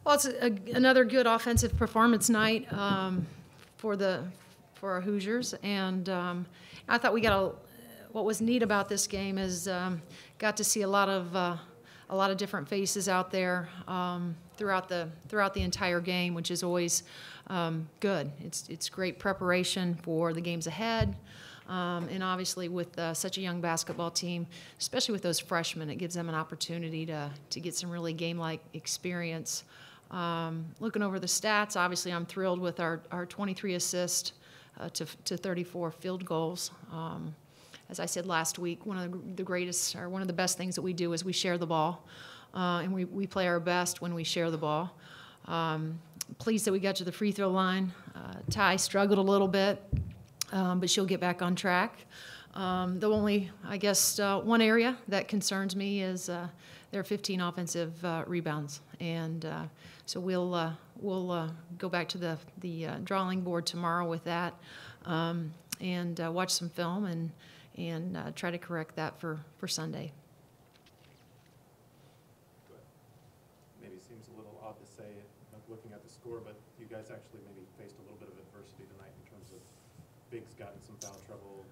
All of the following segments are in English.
Well, it's another good offensive performance night for our Hoosiers, and I thought we got what was neat about this game is got to see a lot of different faces out there throughout the entire game, which is always good. It's great preparation for the games ahead. And obviously with such a young basketball team, especially with those freshmen, it gives them an opportunity to get some really game-like experience. Looking over the stats, obviously I'm thrilled with our 23 assists to 34 field goals. As I said last week, one of the greatest, or one of the best things that we do is we share the ball. And we play our best when we share the ball. Pleased that we got to the free throw line. Ty struggled a little bit. But she'll get back on track. The only, I guess, one area that concerns me is there are 15 offensive rebounds, and so we'll go back to the drawing board tomorrow with that, and watch some film and try to correct that for Sunday. Maybe seems a little odd to say, looking at the score, but you guys actually maybe faced a little bit of adversity tonight in terms of Biggs got in some foul trouble,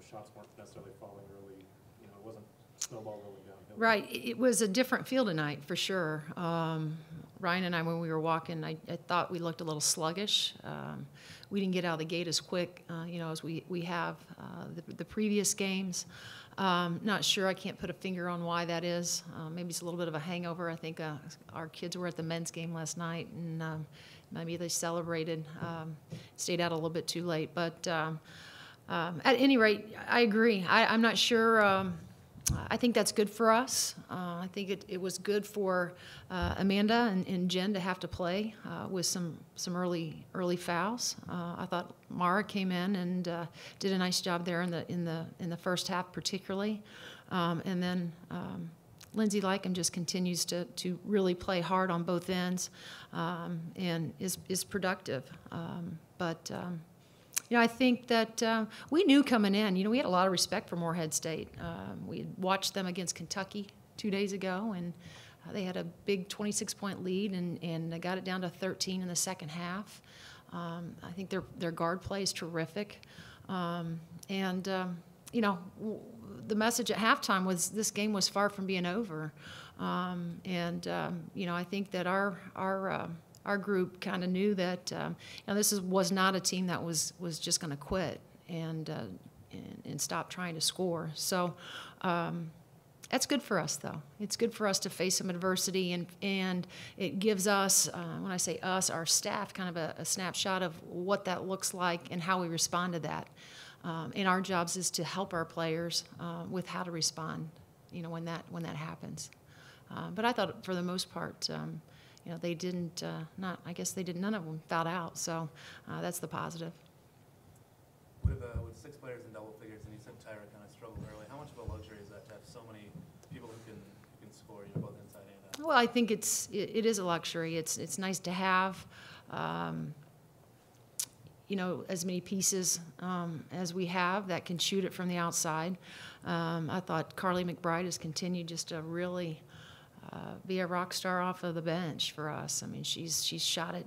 shots weren't necessarily falling early, it wasn't snowball rolling downhill. Right, it was a different field tonight for sure. Ryan and I, when we were walking, I thought we looked a little sluggish. We didn't get out of the gate as quick, as we have the previous games. Not sure, I can't put a finger on why that is. Maybe it's a little bit of a hangover. I think our kids were at the men's game last night, and maybe they celebrated, stayed out a little bit too late. But at any rate, I agree. I'm not sure. I think that's good for us. I think it was good for Amanda and Jen to have to play with some early fouls. I thought Mara came in and did a nice job there in the first half, particularly, and then Lindsay Lycum just continues to really play hard on both ends and is productive. I think that we knew coming in, we had a lot of respect for Morehead State. We had watched them against Kentucky 2 days ago, and they had a big 26-point lead, and they got it down to 13 in the second half. I think their guard play is terrific. The message at halftime was this game was far from being over. I think that our group kind of knew that this was not a team that was just going to quit and stop trying to score. So that's good for us, though. It's good for us to face some adversity, and it gives us, when I say us, our staff, kind of a snapshot of what that looks like and how we respond to that. And our jobs is to help our players with how to respond, when that happens. But I thought for the most part, they didn't, none of them fouled out, so that's the positive. With 6 players in double figures, and you said Tyra kind of struggled early, how much of a luxury is that to have so many people who can score, both inside and out? Well, I think it is a luxury. It's nice to have, as many pieces as we have that can shoot it from the outside. I thought Carly McBride has continued just to really be a rock star off of the bench for us. I mean, she's shot it,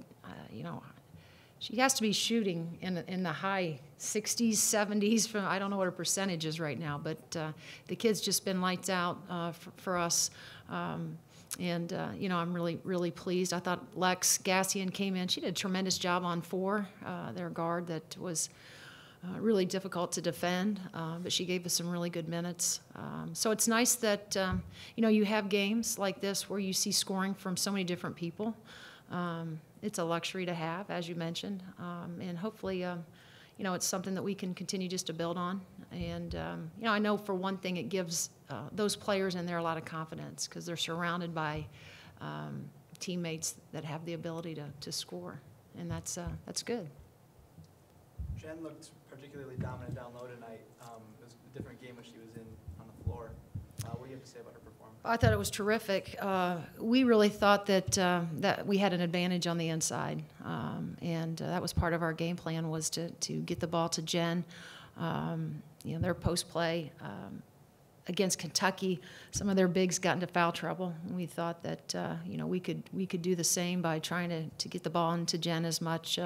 she has to be shooting in the high 60s, 70s. From I don't know what her percentage is right now, but the kid's just been lights out for us. I'm really pleased. I thought Lex Gassian came in. She did a tremendous job on 4, their guard that was really difficult to defend, but she gave us some really good minutes. So it's nice that, you have games like this where you see scoring from so many different people. It's a luxury to have, as you mentioned, and hopefully, it's something that we can continue just to build on. And, I know for one thing it gives those players in there a lot of confidence because they're surrounded by teammates that have the ability to score, and that's good. Jen looked particularly dominant down low tonight. It was a different game when she was on the floor. What do you have to say about her performance? I thought it was terrific. We really thought that we had an advantage on the inside, and that was part of our game plan was to get the ball to Jen. Their post play against Kentucky, some of their bigs got into foul trouble. And we thought that we could do the same by trying to get the ball into Jen as much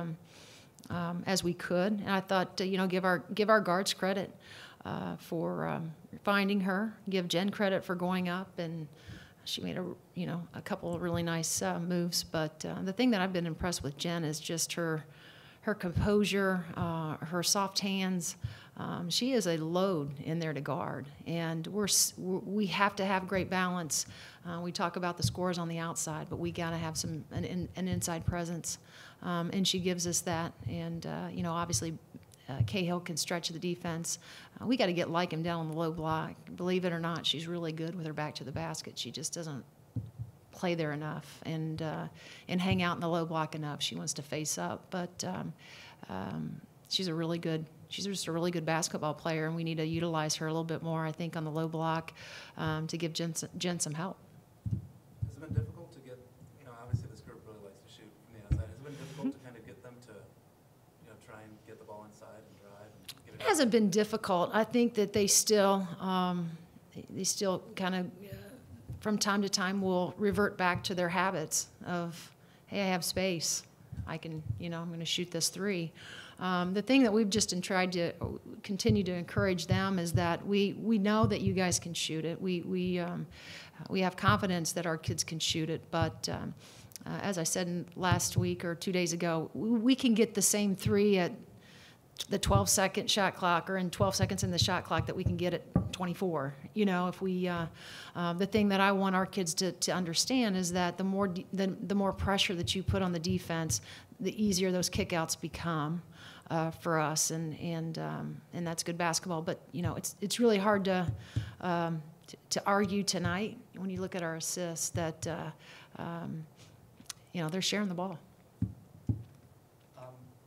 as we could. And I thought give our guards credit for finding her, give Jen credit for going up, and she made a couple of really nice moves. But the thing that I've been impressed with Jen is just her composure, her soft hands. She is a load in there to guard, and we have to have great balance. We talk about the scores on the outside, but we got to have an inside presence, and she gives us that. And obviously, Cahill can stretch the defense. We got to get like him down on the low block. Believe it or not, she's really good with her back to the basket. She just doesn't play there enough and hang out in the low block enough. She wants to face up, but she's just a really good basketball player, and we need to utilize her a little bit more, I think, on the low block to give Jen some help. Has it been difficult to get, obviously this group really likes to shoot from the outside. Has it been difficult to kind of get them to, try and get the ball inside and drive and get it? It hasn't been difficult. I think that they still kind of, from time to time, will revert back to their habits of, hey, I have space. I can, I'm going to shoot this three. The thing that we've just tried to continue to encourage them is that we know that you guys can shoot it. We have confidence that our kids can shoot it, but as I said last week or 2 days ago, we can get the same three at the 12-second shot clock or in 12 seconds in the shot clock that we can get at 24. If we the thing that I want our kids to understand is that the more pressure that you put on the defense, the easier those kickouts become for us, and that's good basketball. But it's really hard to argue tonight when you look at our assists that they're sharing the ball.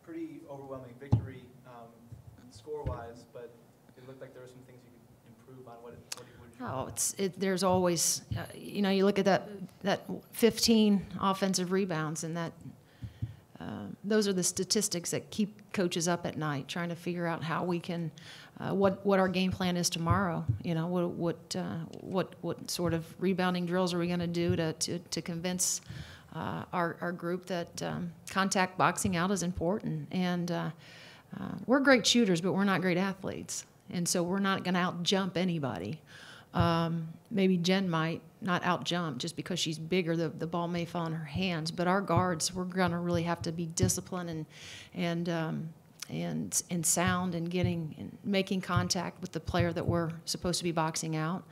Pretty overwhelming victory score-wise, but it looked like there were some things you could improve on. What did you There's always you look at that 15 offensive rebounds, and that those are the statistics that keep coaches up at night, trying to figure out how we can what our game plan is tomorrow. What sort of rebounding drills are we going to do to convince our group that contact boxing out is important. And we're great shooters, but we're not great athletes, and so we're not going to out-jump anybody. Maybe Jen might not out-jump just because she's bigger. The ball may fall in her hands, but our guards, we're going to really have to be disciplined and sound and making contact with the player that we're supposed to be boxing out,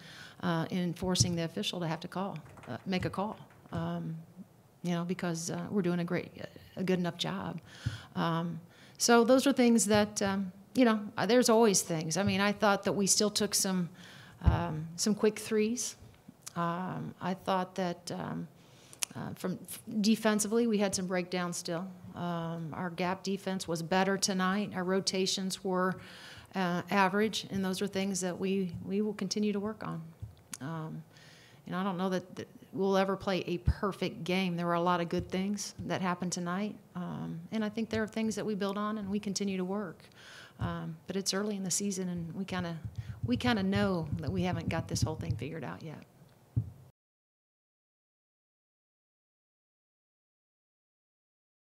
and forcing the official to have to make a call. Because we're doing a good enough job. So those are things that, there's always things. I mean, I thought that we still took some quick threes. I thought that from defensively, we had some breakdowns still. Our gap defense was better tonight. Our rotations were average, and those are things that we will continue to work on. I don't know that we'll ever play a perfect game. There were a lot of good things that happened tonight, and I think there are things that we build on and we continue to work. But it's early in the season, and we kind of know that we haven't got this whole thing figured out yet.